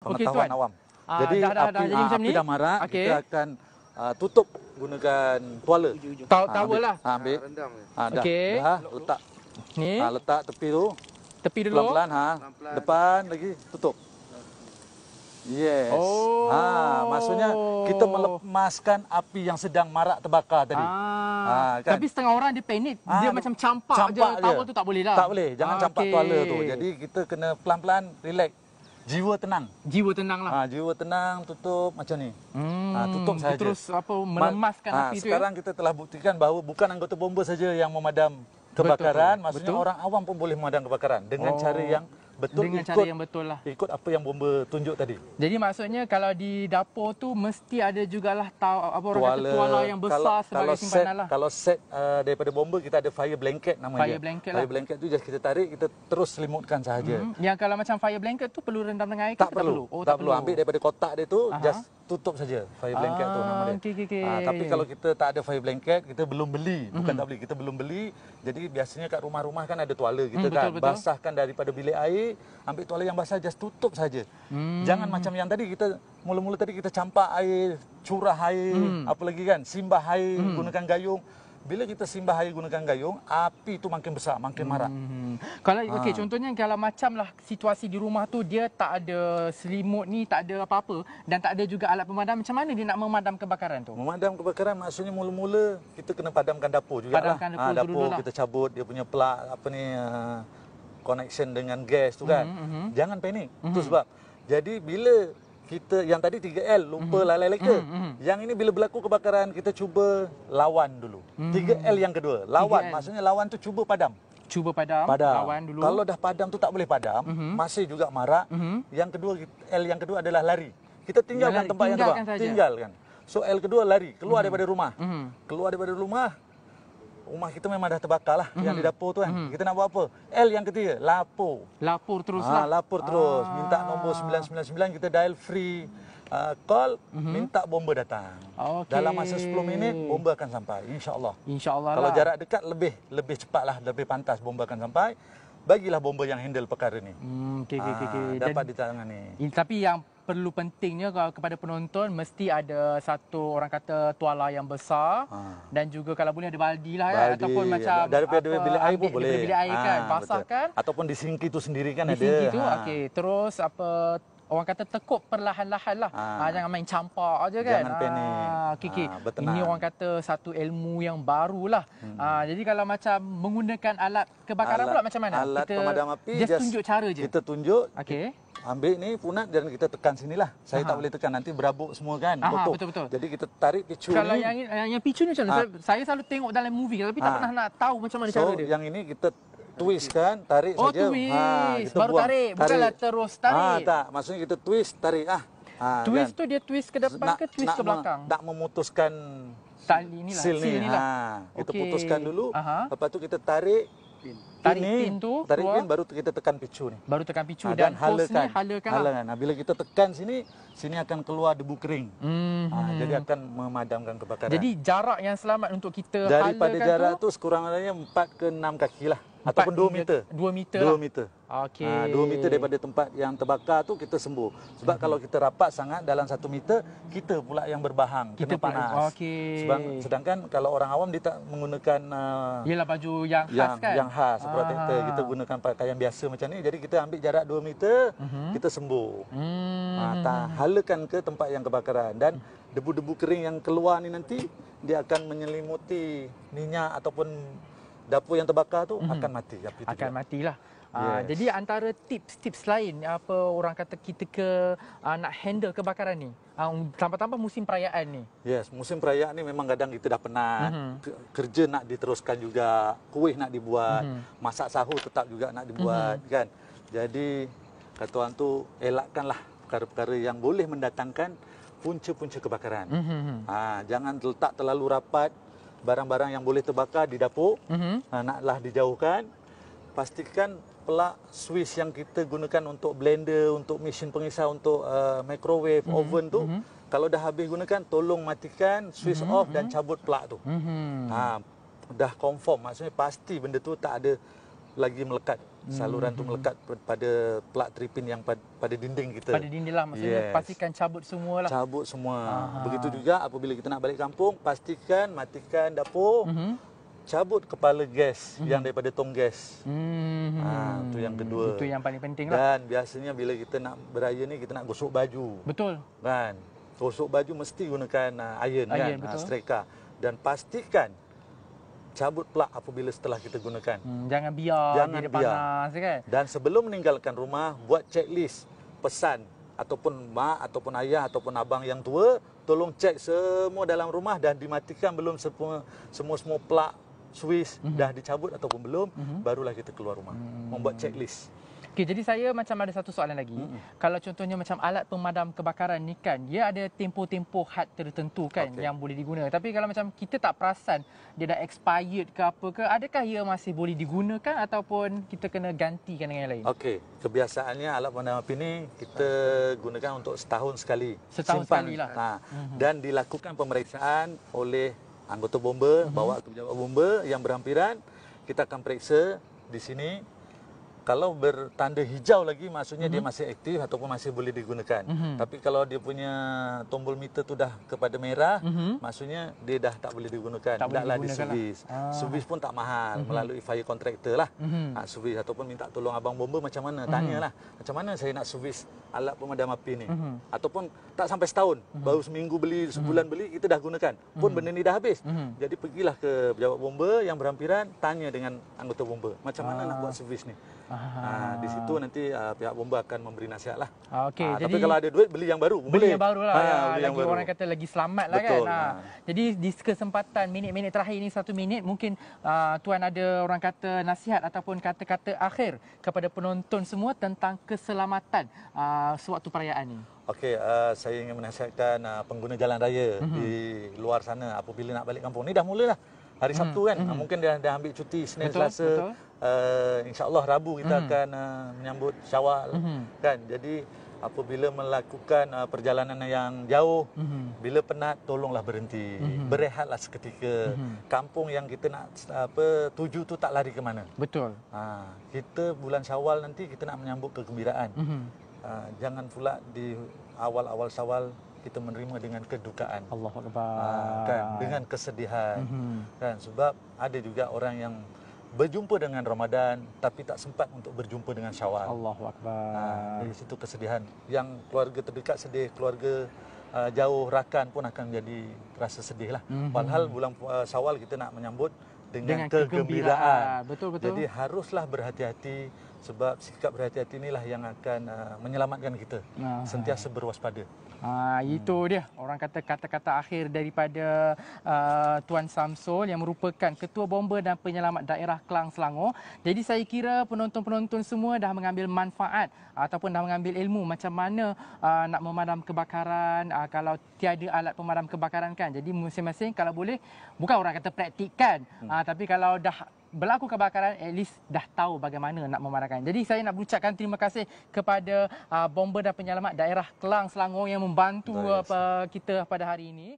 pengetahuan awam. Jadi api dah marak, okay, kita akan tutup gunakan tuala. Towel lah. Ambil. Dah. Okey. Dah, letak. Ni. Letak tepi tu. Tepi dulu. Pelan-pelan. Depan lagi tutup. Yes. Oh. Maksudnya kita melepaskan api yang sedang marak terbakar tadi. Kan? Tapi setengah orang dia panik, dia macam campak je. Towel tu tak boleh lah. Tak boleh, jangan campak tuala tu. Jadi kita kena pelan-pelan, relax. Jiwa tenang. Jiwa tenang lah. Jiwa tenang, tutup macam ni. Tutup saja. Terus melemaskan api tu. Sekarang kita telah buktikan bahawa bukan anggota bomba saja yang memadam kebakaran, maksudnya orang awam pun boleh memadam kebakaran dengan cara yang betul, dengan cara yang betul lah. Ikut apa yang bomba tunjuk tadi. Jadi maksudnya kalau di dapur tu mesti ada jugalah tuala yang besar sebagai simpanan lah. Kalau set daripada bomba kita ada fire blanket namanya. Fire blanket lah. Fire blanket tu just kita tarik, kita terus selimutkan sahaja. Yang kalau macam fire blanket tu perlu rendam dengan air ke? Tak perlu. Tak perlu. Ambil daripada kotak dia tu, just tutup saja fire blanket tu nama dia. Tapi kalau kita tak ada fire blanket, kita belum beli. Bukan tak beli, kita belum beli. Jadi biasanya kat rumah-rumah kan ada tuala kita kan. Basahkan daripada bilik air, ambil tuala yang basah, just tutup saja. Jangan macam yang tadi kita mula-mula tadi kita campak air, curah air, apa lagi kan, simbah air gunakan gayung. Bila kita simbah air gunakan gayung, api tu makin besar, makin marak. Kalau contohnya kalau macamlah situasi di rumah tu dia tak ada selimut ni, tak ada apa-apa dan tak ada juga alat pemadam, macam mana dia nak memadam kebakaran tu? Memadam kebakaran maksudnya mula-mula kita kena padamkan dapur jugalah. Dapur kita cabut dia punya plug connection dengan gas tu kan. Jangan panik. Tu sebab. Jadi bila kita yang tadi 3L lupa lalai leka. Yang ini bila berlaku kebakaran kita cuba lawan dulu. 3L yang kedua, lawan. Maksudnya lawan tu cuba padam. Cuba padam. Lawan dulu. Kalau dah padam tu tak boleh padam, masih juga marak. Yang kedua, L yang kedua adalah lari. Kita tinggalkan tempat yang terbakar. Tinggalkan. So L kedua lari, keluar daripada rumah. Keluar daripada rumah kita memang dah terbakar lah yang di dapur tu kan. Kita nak buat apa? L yang ketiga, lapor. Lapor terus lah. Lapor terus. Minta nombor 999, kita dial free. Call, minta bomba datang. Dalam masa 10 minit, bomba akan sampai. InsyaAllah. InsyaAllah Kalau lah. jarak dekat, lebih cepat lah, lebih pantas bomba akan sampai. Bagilah bomba yang handle perkara ni. Dapat ditangani. Tapi yang perlu pentingnya kepada penonton mesti ada satu orang kata tuala yang besar dan juga kalau boleh ada baldi lah kan, ataupun macam daripada bilik air pun boleh. Bilik air kan, basahkan ataupun di sinki tu sendiri kan di ada. Sinki tu terus orang kata tekup perlahan-lahan lah. Jangan main campak aja kan. Jangan panik. Ini orang kata satu ilmu yang barulah. Jadi kalau macam menggunakan alat kebakaran pula macam mana? Alat pemadam api just tunjuk cara je. Kita tunjuk. Ambil ni punat dan kita tekan sinilah. Saya tak boleh tekan, nanti berabuk semua kan. Betul-betul. Jadi kita tarik picu ni. Kalau yang picu ni macam mana? Saya selalu tengok dalam movie tapi tak pernah nak tahu macam mana cara dia. Yang ini kita twist kan, tarik saja. Twist. Baru buang. Tarik. Bukanlah terus tarik. Tak, maksudnya kita twist, tarik. Twist kan? Tu dia twist ke depan ke twist ke belakang? Nak memutuskan tali seal ni. Kita putuskan dulu. Lepas tu kita tarik. Tarik pin tu, baru kita tekan picu ni. Baru tekan picu dan halakan. Bila kita tekan sini akan keluar debu kering. Jadi akan memadamkan kebakaran. Jadi jarak yang selamat untuk kita daripada jarak tu sekurang-kurangnya 4 ke 6 kaki lah. Ataupun 2 meter. 2 meter. 2 meter. 2 meter daripada tempat yang terbakar tu kita sembuh. Sebab kalau kita rapat sangat dalam 1 meter, kita pula yang berbahang, kena panas. Sedangkan kalau orang awam dia tak menggunakan ialah baju yang khas kan. Yang khas, protector. Kita gunakan pakaian biasa macam ni. Jadi kita ambil jarak 2 meter, kita sembuh. Halakan ke tempat yang kebakaran dan debu-debu kering yang keluar ni nanti dia akan menyelimuti minyak ataupun dapur yang terbakar tu akan mati. Akan matilah. Jadi antara tips-tips lain apa orang kata kita nak handle kebakaran ni, tambah-tambah musim perayaan ni. Yes, musim perayaan ni memang kadang kita dah penat. Kerja nak diteruskan juga, kuih nak dibuat, masak sahur tetap juga nak dibuat kan. Jadi kata orang tu elakkanlah perkara-perkara yang boleh mendatangkan punca-punca kebakaran. Jangan letak terlalu rapat barang-barang yang boleh terbakar di dapur. Naklah dijauhkan. Pastikan pelak switch yang kita gunakan untuk blender, untuk mesin pengisar, untuk microwave, oven tu, kalau dah habis gunakan, tolong matikan, switch off dan cabut pelak tu. Dah confirm, maksudnya pasti benda tu tak ada lagi melekat saluran tu melekat pada plug tripin yang pada dinding kita. Pada dinding lah, maksudnya pastikan cabut semua lah. Cabut semua. Begitu juga apabila kita nak balik kampung, pastikan matikan dapur, cabut kepala gas yang daripada tong gas. Itu yang kedua. Itu yang paling penting lah. Dan biasanya bila kita nak beraya ni, kita nak gosok baju. Betul. Kan? Gosok baju mesti gunakan iron kan, streka. Dan pastikan cabut plug apabila setelah kita gunakan. Jangan biar dia panas kan. Dan sebelum meninggalkan rumah, buat checklist pesan ataupun mak ataupun ayah ataupun abang yang tua, tolong cek semua dalam rumah dan dimatikan belum semua plug switch dah dicabut ataupun belum, barulah kita keluar rumah. Membuat checklist. Okey, jadi saya macam ada satu soalan lagi. Kalau contohnya macam alat pemadam kebakaran ni kan, dia ada tempoh-tempoh had tertentu kan yang boleh digunakan. Tapi kalau macam kita tak perasan dia dah expired ke apa ke, adakah ia masih boleh digunakan ataupun kita kena gantikan dengan yang lain? Okey, kebiasaannya alat pemadam api ni kita gunakan untuk setahun sekali. Setahun sekali lah. Dan dilakukan pemeriksaan oleh anggota bomba, bawa ke pejabat bomba yang berhampiran. Kita akan periksa di sini. Kalau bertanda hijau lagi, maksudnya dia masih aktif ataupun masih boleh digunakan. Tapi kalau dia punya tombol meter tu dah kepada merah, maksudnya dia dah tak boleh digunakan. Taklah diservis. Servis pun tak mahal, melalui fire contractor lah. Servis ataupun minta tolong abang bomba macam mana, tanyalah. Macam mana saya nak servis alat pemadam api ni? Ataupun tak sampai setahun, baru seminggu beli, sebulan beli, kita dah gunakan. Pun benda ni dah habis. Jadi pergilah ke pejabat bomba yang berhampiran, tanya dengan anggota bomba, macam mana nak buat servis ni? Di situ nanti pihak bomba akan memberi nasihat lah. Tapi kalau ada duit, beli yang baru. Beli yang baru lah. Lagi orang kata lagi selamat lah. Betul, kan. Jadi di kesempatan minit-minit terakhir ini, 1 minit, mungkin Tuan ada orang kata nasihat ataupun kata-kata akhir kepada penonton semua tentang keselamatan sewaktu perayaan ini. Okey, saya ingin menasihatkan pengguna jalan raya di luar sana apabila nak balik kampung. Ni dah mulalah. Hari Sabtu kan, mungkin dah ambil cuti Senin, Selasa. InsyaAllah Rabu kita akan menyambut Syawal. Kan? Jadi apabila melakukan perjalanan yang jauh, bila penat, tolonglah berhenti. Berehatlah seketika. Kampung yang kita nak tuju tu tak lari ke mana. Betul. Kita bulan Syawal nanti kita nak menyambut kegembiraan. Jangan pula di awal-awal Syawal kita menerima dengan kedukaan. Allahu Akbar. Kan, dengan kesedihan. Kan, sebab ada juga orang yang berjumpa dengan Ramadan tapi tak sempat untuk berjumpa dengan Syawal. Allahu Akbar. Dari situ kesedihan. Yang keluarga terdekat sedih, keluarga jauh rakan pun akan jadi rasa sedih lah. Padahal bulan Syawal kita nak menyambut dengan kegembiraan. Betul. Jadi haruslah berhati-hati, sebab sikap berhati-hati inilah yang akan menyelamatkan kita. Sentiasa berwaspada. Itu dia orang kata kata-kata akhir daripada Tuan Samsul yang merupakan Ketua Bomba dan Penyelamat Daerah Klang Selangor. Jadi saya kira penonton-penonton semua dah mengambil manfaat ataupun dah mengambil ilmu macam mana nak memadam kebakaran kalau tiada alat pemadam kebakaran kan. Jadi masing-masing kalau boleh, bukan orang kata praktikkan, tapi kalau dah berlaku kebakaran, at least dah tahu bagaimana nak memadamkan. Jadi saya nak berucapkan terima kasih kepada Bomba dan Penyelamat Daerah Klang Selangor yang membantu kita pada hari ini.